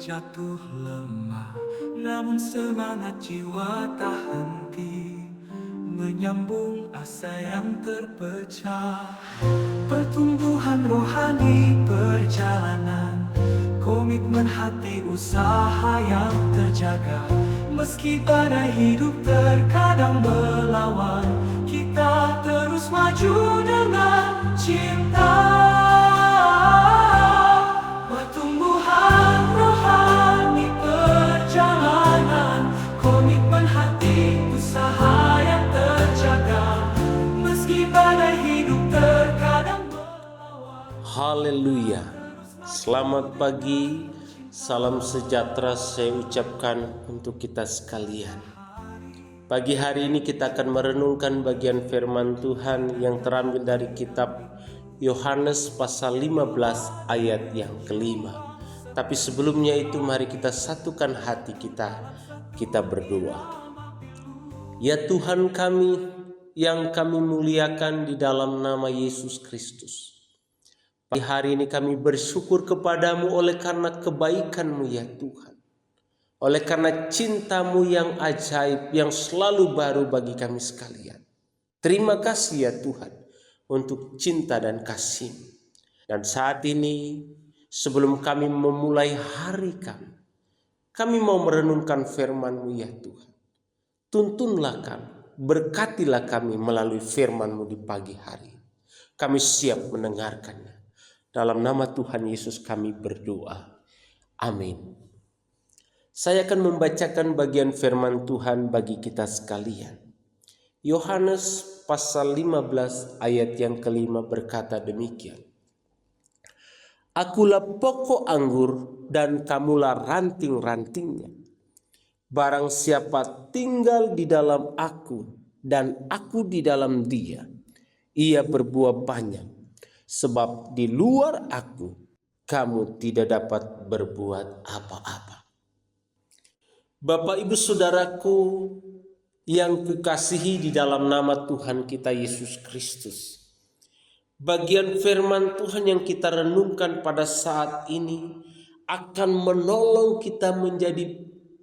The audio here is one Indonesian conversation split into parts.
terjatuh lemah, namun semangat jiwa tak henti menyambung asa yang terpecah. Pertumbuhan rohani, perjalanan, komitmen hati, usaha yang terjaga. Meski badai hidup terkadang melawan, kita terus maju dengan cinta. Pertumbuhan rohani, perjalanan, komitmen hati, usaha yang terjaga. Meski badai hidup terkadang melawan. Haleluya. Selamat pagi, salam sejahtera saya ucapkan untuk kita sekalian. Pagi hari ini kita akan merenungkan bagian firman Tuhan yang terambil dari kitab Yohanes pasal 15 ayat yang kelima. Tapi sebelumnya itu mari kita satukan hati kita berdoa. Ya Tuhan kami yang kami muliakan di dalam nama Yesus Kristus. Pagi hari ini kami bersyukur kepadamu oleh karena kebaikan-Mu ya Tuhan. Oleh karena cinta-Mu yang ajaib, yang selalu baru bagi kami sekalian. Terima kasih ya Tuhan untuk cinta dan kasih. Dan saat ini sebelum kami memulai hari kami mau merenungkan firman-Mu ya Tuhan. Tuntunlah kami, berkatilah kami melalui firman-Mu di pagi hari. Kami siap mendengarkannya. Dalam nama Tuhan Yesus kami berdoa. Amin. Saya akan membacakan bagian firman Tuhan bagi kita sekalian. Yohanes pasal 15 ayat yang kelima berkata demikian. Akulah pokok anggur dan kamulah ranting-rantingnya. Barang siapa tinggal di dalam aku dan aku di dalam dia, ia berbuah banyak. Sebab di luar aku, kamu tidak dapat berbuat apa-apa. Bapak ibu saudaraku yang kukasihi di dalam nama Tuhan kita Yesus Kristus. Bagian firman Tuhan yang kita renungkan pada saat ini akan menolong kita menjadi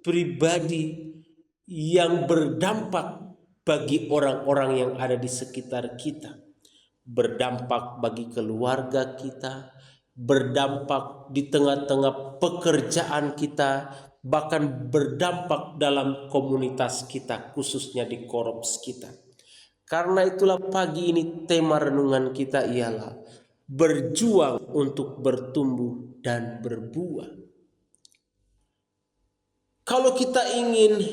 pribadi yang berdampak bagi orang-orang yang ada di sekitar kita. Berdampak bagi keluarga kita, berdampak di tengah-tengah pekerjaan kita, bahkan berdampak dalam komunitas kita, khususnya di korps kita. Karena itulah pagi ini tema renungan kita ialah berjuang untuk bertumbuh dan berbuah. Kalau kita ingin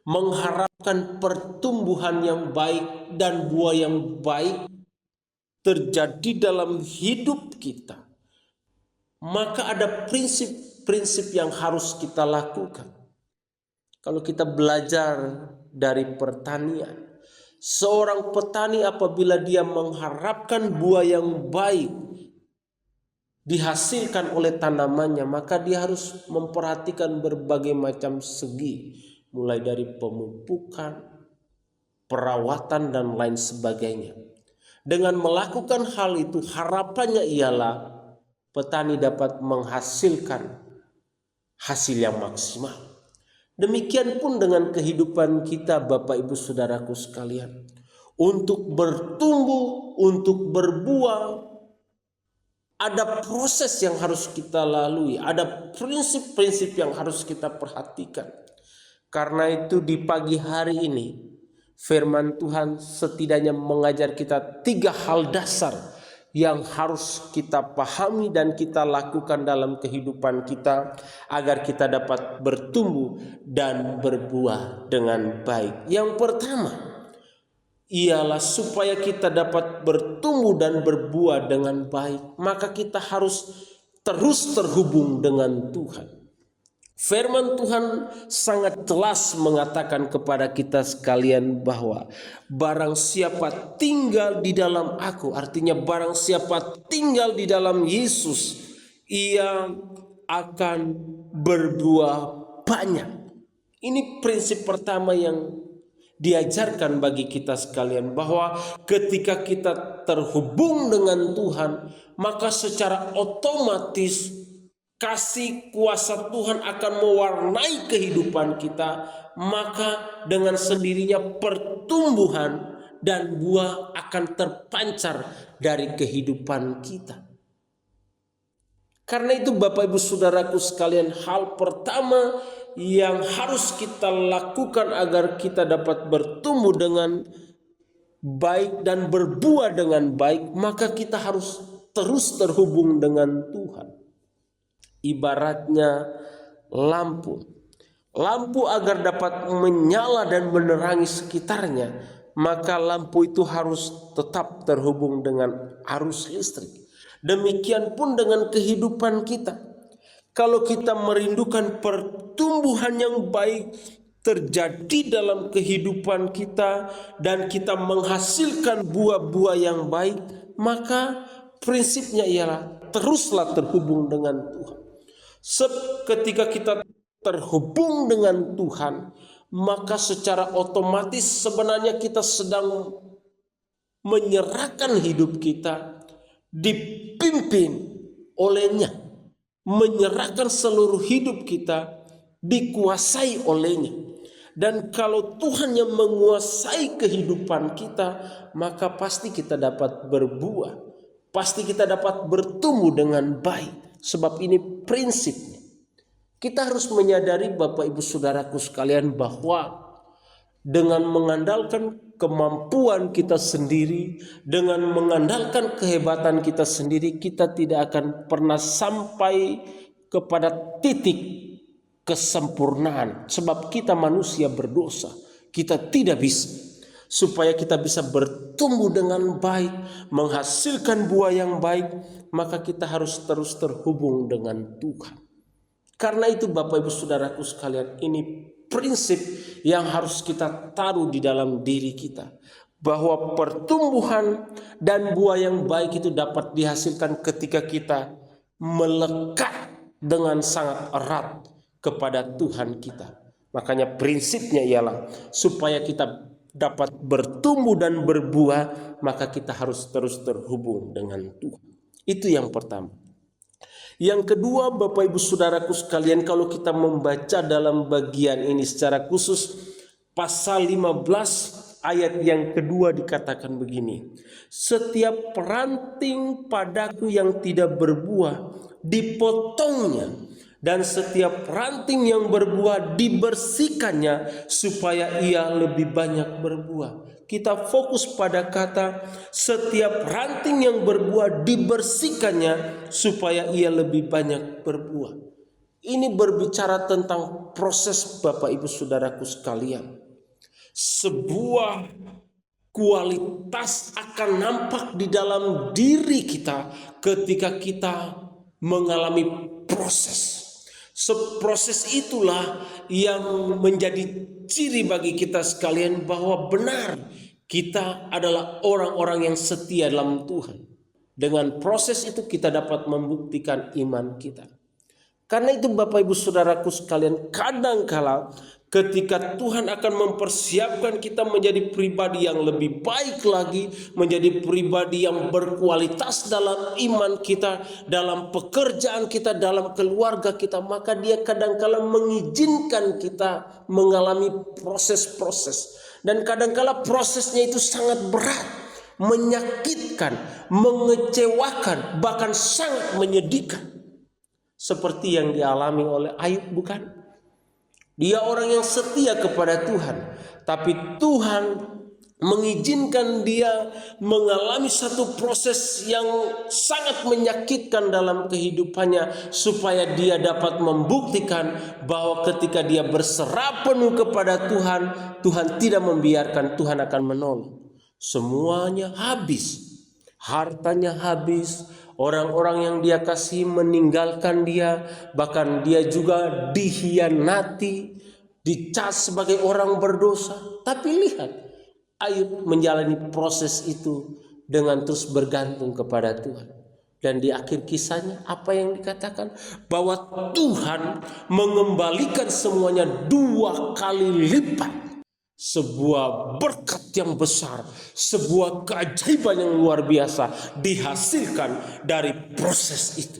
mengharapkan pertumbuhan yang baik dan buah yang baik terjadi dalam hidup kita, maka ada prinsip-prinsip yang harus kita lakukan. Kalau kita belajar dari pertanian, seorang petani apabila dia mengharapkan buah yang baik dihasilkan oleh tanamannya, maka dia harus memperhatikan berbagai macam segi, mulai dari pemupukan, perawatan dan lain sebagainya. Dengan melakukan hal itu harapannya ialah petani dapat menghasilkan hasil yang maksimal. Demikian pun dengan kehidupan kita Bapak Ibu Saudaraku sekalian. Untuk bertumbuh, untuk berbuah, ada proses yang harus kita lalui. Ada prinsip-prinsip yang harus kita perhatikan. Karena itu di pagi hari ini firman Tuhan setidaknya mengajar kita 3 hal dasar yang harus kita pahami dan kita lakukan dalam kehidupan kita agar kita dapat bertumbuh dan berbuah dengan baik. Yang pertama ialah supaya kita dapat bertumbuh dan berbuah dengan baik, maka kita harus terus terhubung dengan Tuhan. Firman Tuhan sangat jelas mengatakan kepada kita sekalian bahwa barang siapa tinggal di dalam aku, artinya barang siapa tinggal di dalam Yesus, ia akan berbuah banyak. Ini prinsip pertama yang diajarkan bagi kita sekalian, bahwa ketika kita terhubung dengan Tuhan, maka secara otomatis kasih kuasa Tuhan akan mewarnai kehidupan kita, maka dengan sendirinya pertumbuhan dan buah akan terpancar dari kehidupan kita. Karena itu Bapak Ibu Saudaraku sekalian, hal pertama yang harus kita lakukan agar kita dapat bertumbuh dengan baik dan berbuah dengan baik, maka kita harus terus terhubung dengan Tuhan. Ibaratnya lampu agar dapat menyala dan menerangi sekitarnya, maka lampu itu harus tetap terhubung dengan arus listrik. Demikian pun dengan kehidupan kita. Kalau kita merindukan pertumbuhan yang baik terjadi dalam kehidupan kita dan kita menghasilkan buah-buah yang baik, maka prinsipnya ialah teruslah terhubung dengan Tuhan. Ketika kita terhubung dengan Tuhan, maka secara otomatis sebenarnya kita sedang menyerahkan hidup kita dipimpin olehnya, menyerahkan seluruh hidup kita dikuasai olehnya. Dan kalau Tuhan yang menguasai kehidupan kita, maka pasti kita dapat berbuah, pasti kita dapat bertumbuh dengan baik. Sebab ini prinsipnya. Kita harus menyadari Bapak Ibu Saudaraku sekalian bahwa dengan mengandalkan kemampuan kita sendiri, dengan mengandalkan kehebatan kita sendiri, kita tidak akan pernah sampai kepada titik kesempurnaan. Sebab kita manusia berdosa, kita tidak bisa. Supaya kita bisa bertumbuh dengan baik, menghasilkan buah yang baik, maka kita harus terus terhubung dengan Tuhan. Karena itu Bapak Ibu Saudaraku sekalian, ini prinsip yang harus kita taruh di dalam diri kita. Bahwa pertumbuhan dan buah yang baik itu dapat dihasilkan ketika kita melekat dengan sangat erat kepada Tuhan kita. Makanya prinsipnya ialah supaya kita dapat bertumbuh dan berbuah, maka kita harus terus terhubung dengan Tuhan. Itu yang pertama. Yang kedua, Bapak Ibu Saudaraku sekalian, kalau kita membaca dalam bagian ini secara khusus pasal 15 ayat yang kedua dikatakan begini. Setiap ranting padaku yang tidak berbuah dipotongnya, dan setiap ranting yang berbuah dibersihkannya supaya ia lebih banyak berbuah. Kita fokus pada kata setiap ranting yang berbuah dibersihkannya supaya ia lebih banyak berbuah. Ini berbicara tentang proses Bapak Ibu Saudaraku sekalian. Sebuah kualitas akan nampak di dalam diri kita ketika kita mengalami proses. Proses itulah yang menjadi ciri bagi kita sekalian bahwa benar kita adalah orang-orang yang setia dalam Tuhan. Dengan proses itu kita dapat membuktikan iman kita. Karena itu Bapak Ibu Saudaraku sekalian, kadangkala ketika Tuhan akan mempersiapkan kita menjadi pribadi yang lebih baik lagi, menjadi pribadi yang berkualitas dalam iman kita, dalam pekerjaan kita, dalam keluarga kita, maka Dia kadangkala mengizinkan kita mengalami proses-proses. Dan kadangkala prosesnya itu sangat berat, menyakitkan, mengecewakan, bahkan sangat menyedihkan. Seperti yang dialami oleh Ayub, bukan? Dia orang yang setia kepada Tuhan, tapi Tuhan mengizinkan dia mengalami satu proses yang sangat menyakitkan dalam kehidupannya supaya dia dapat membuktikan bahwa ketika dia berserah penuh kepada Tuhan, Tuhan tidak membiarkan, Tuhan akan menolong. Semuanya habis, hartanya habis, orang-orang yang dia kasih meninggalkan dia, bahkan dia juga dihianati, dicas sebagai orang berdosa. Tapi lihat, Ayub menjalani proses itu dengan terus bergantung kepada Tuhan. Dan di akhir kisahnya apa yang dikatakan? Bahwa Tuhan mengembalikan semuanya 2 kali lipat. Sebuah berkat yang besar, sebuah keajaiban yang luar biasa dihasilkan dari proses itu.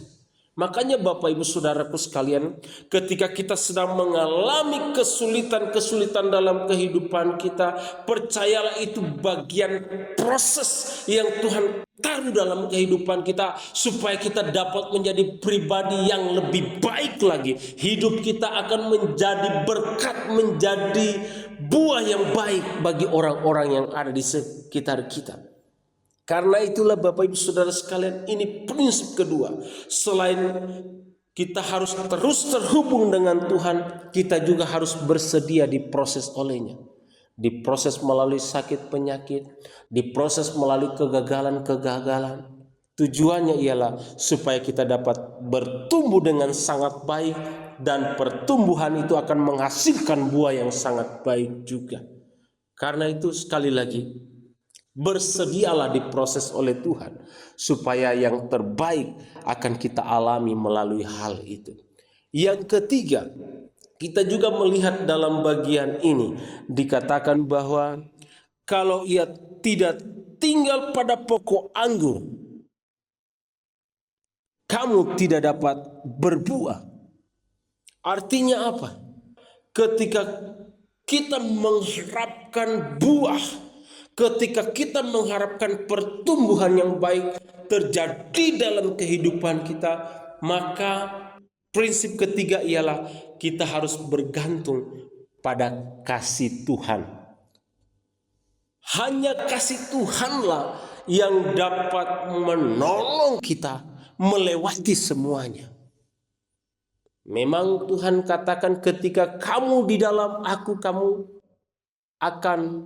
Makanya Bapak Ibu Saudaraku sekalian, ketika kita sedang mengalami kesulitan-kesulitan dalam kehidupan kita, percayalah itu bagian proses yang Tuhan taruh dalam kehidupan kita supaya kita dapat menjadi pribadi yang lebih baik lagi. Hidup kita akan menjadi berkat, menjadi buah yang baik bagi orang-orang yang ada di sekitar kita. Karena itulah Bapak Ibu Saudara sekalian, ini prinsip kedua. Selain kita harus terus terhubung dengan Tuhan, kita juga harus bersedia diproses olehnya. Diproses melalui sakit penyakit, diproses melalui kegagalan-kegagalan. Tujuannya ialah supaya kita dapat bertumbuh dengan sangat baik, dan pertumbuhan itu akan menghasilkan buah yang sangat baik juga. Karena itu sekali lagi, bersedialah diproses oleh Tuhan supaya yang terbaik akan kita alami melalui hal itu. Yang ketiga, kita juga melihat dalam bagian ini dikatakan bahwa kalau ia tidak tinggal pada pokok anggur, kamu tidak dapat berbuah. Artinya apa? Ketika kita mengharapkan buah, ketika kita mengharapkan pertumbuhan yang baik terjadi dalam kehidupan kita, maka prinsip ketiga ialah kita harus bergantung pada kasih Tuhan. Hanya kasih Tuhanlah yang dapat menolong kita melewati semuanya. Memang Tuhan katakan ketika kamu di dalam aku, kamu akan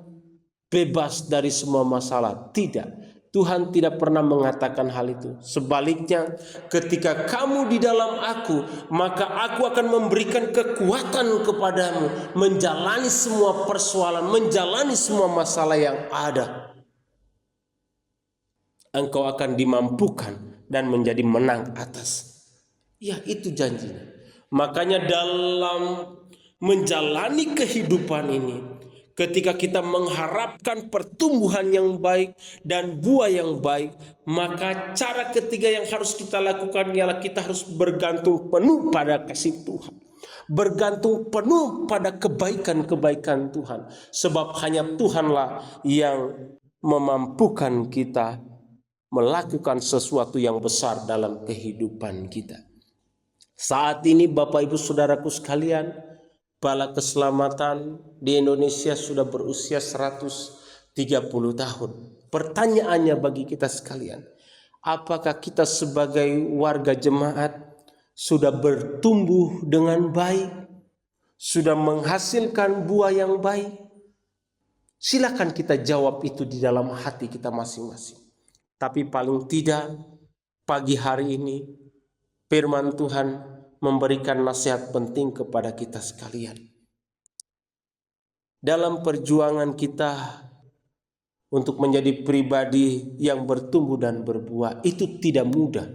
bebas dari semua masalah. Tidak, Tuhan tidak pernah mengatakan hal itu. Sebaliknya, ketika kamu di dalam aku, maka aku akan memberikan kekuatan kepadamu menjalani semua persoalan, menjalani semua masalah yang ada. Engkau akan dimampukan dan menjadi menang atas. Ya, itu janjinya. Makanya dalam menjalani kehidupan ini, ketika kita mengharapkan pertumbuhan yang baik dan buah yang baik, maka cara ketiga yang harus kita lakukan ialah kita harus bergantung penuh pada kasih Tuhan. Bergantung penuh pada kebaikan-kebaikan Tuhan. Sebab hanya Tuhanlah yang memampukan kita melakukan sesuatu yang besar dalam kehidupan kita. Saat ini Bapak Ibu Saudaraku sekalian, Bala Keselamatan di Indonesia sudah berusia 130 tahun. Pertanyaannya bagi kita sekalian, apakah kita sebagai warga jemaat sudah bertumbuh dengan baik? Sudah menghasilkan buah yang baik? Silakan kita jawab itu di dalam hati kita masing-masing. Tapi paling tidak pagi hari ini firman Tuhan memberikan nasihat penting kepada kita sekalian. Dalam perjuangan kita untuk menjadi pribadi yang bertumbuh dan berbuah, itu tidak mudah.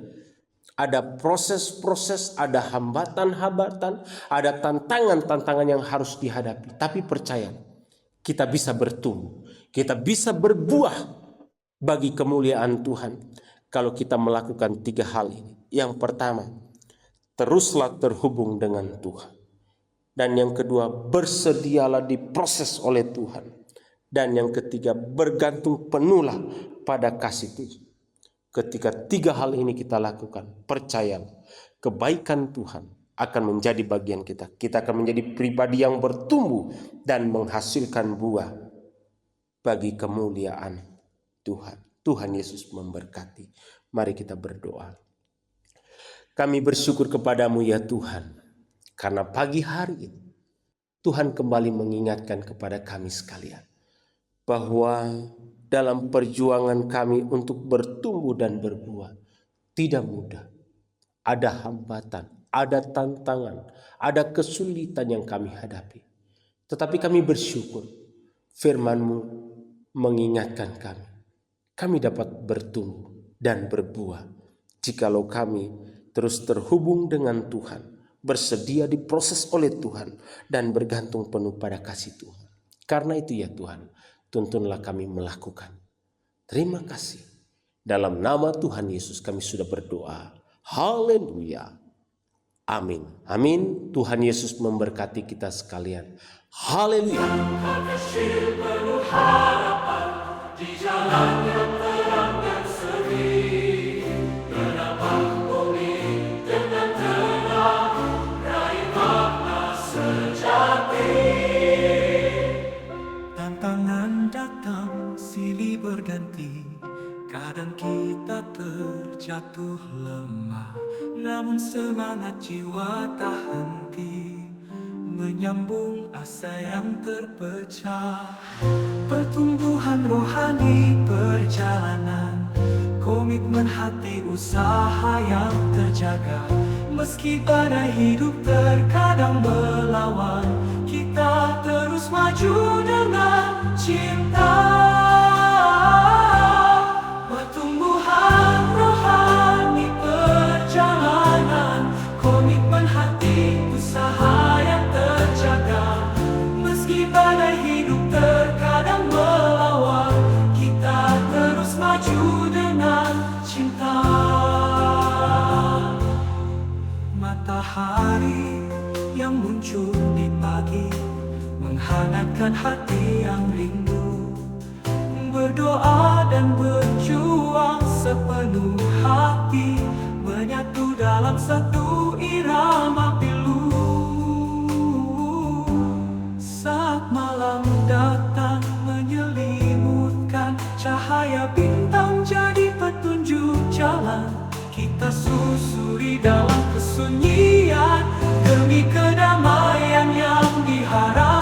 Ada proses-proses, ada hambatan-hambatan, ada tantangan-tantangan yang harus dihadapi. Tapi percaya, kita bisa bertumbuh, kita bisa berbuah bagi kemuliaan Tuhan kalau kita melakukan 3 hal ini. Yang pertama, teruslah terhubung dengan Tuhan. Dan yang kedua, bersedialah diproses oleh Tuhan. Dan yang ketiga, bergantung penuhlah pada kasih Tuhan. Ketika 3 hal ini kita lakukan, percayalah, kebaikan Tuhan akan menjadi bagian kita. Kita akan menjadi pribadi yang bertumbuh dan menghasilkan buah bagi kemuliaan Tuhan. Tuhan Yesus memberkati. Mari kita berdoa. Kami bersyukur kepadamu ya Tuhan, karena pagi hari ini Tuhan kembali mengingatkan kepada kami sekalian bahwa dalam perjuangan kami untuk bertumbuh dan berbuah tidak mudah. Ada hambatan, ada tantangan, ada kesulitan yang kami hadapi. Tetapi kami bersyukur firman-Mu mengingatkan kami. Kami dapat bertumbuh dan berbuah jikalau kami terus terhubung dengan Tuhan, bersedia diproses oleh Tuhan, dan bergantung penuh pada kasih Tuhan. Karena itu ya Tuhan, tuntunlah kami melakukan. Terima kasih. Dalam nama Tuhan Yesus kami sudah berdoa. Haleluya. Amin. Amin. Tuhan Yesus memberkati kita sekalian. Haleluya. Kecil penuh harapan di jalan yang terang dan seri. Menapah bumi dengan tenang, raih makna sejati. Tantangan datang silih berganti, kadang kita terjatuh lemah, namun semangat jiwa tak henti, menyambung asa yang terpecah. Pertumbuhan rohani perjalanan, komitmen hati usaha yang terjaga. Meski badai hidup terkadang melawan, kita terus maju dengan cinta. Pertumbuhan rohani perjalanan, komitmen hati usaha yang terjaga. Meski badai hidup terkadang melawan, kita terus maju dengan cinta. Matahari yang muncul di pagi menghangatkan hati yang rindu, berdoa dan berjuang sepenuh hati, menyatu dalam satu irama pilu. Saat malam datang menyelimutkan, cahaya bintang jadi petunjuk jalan. Kita susuri dalam kesunyian demi kedamaian yang diharapkan.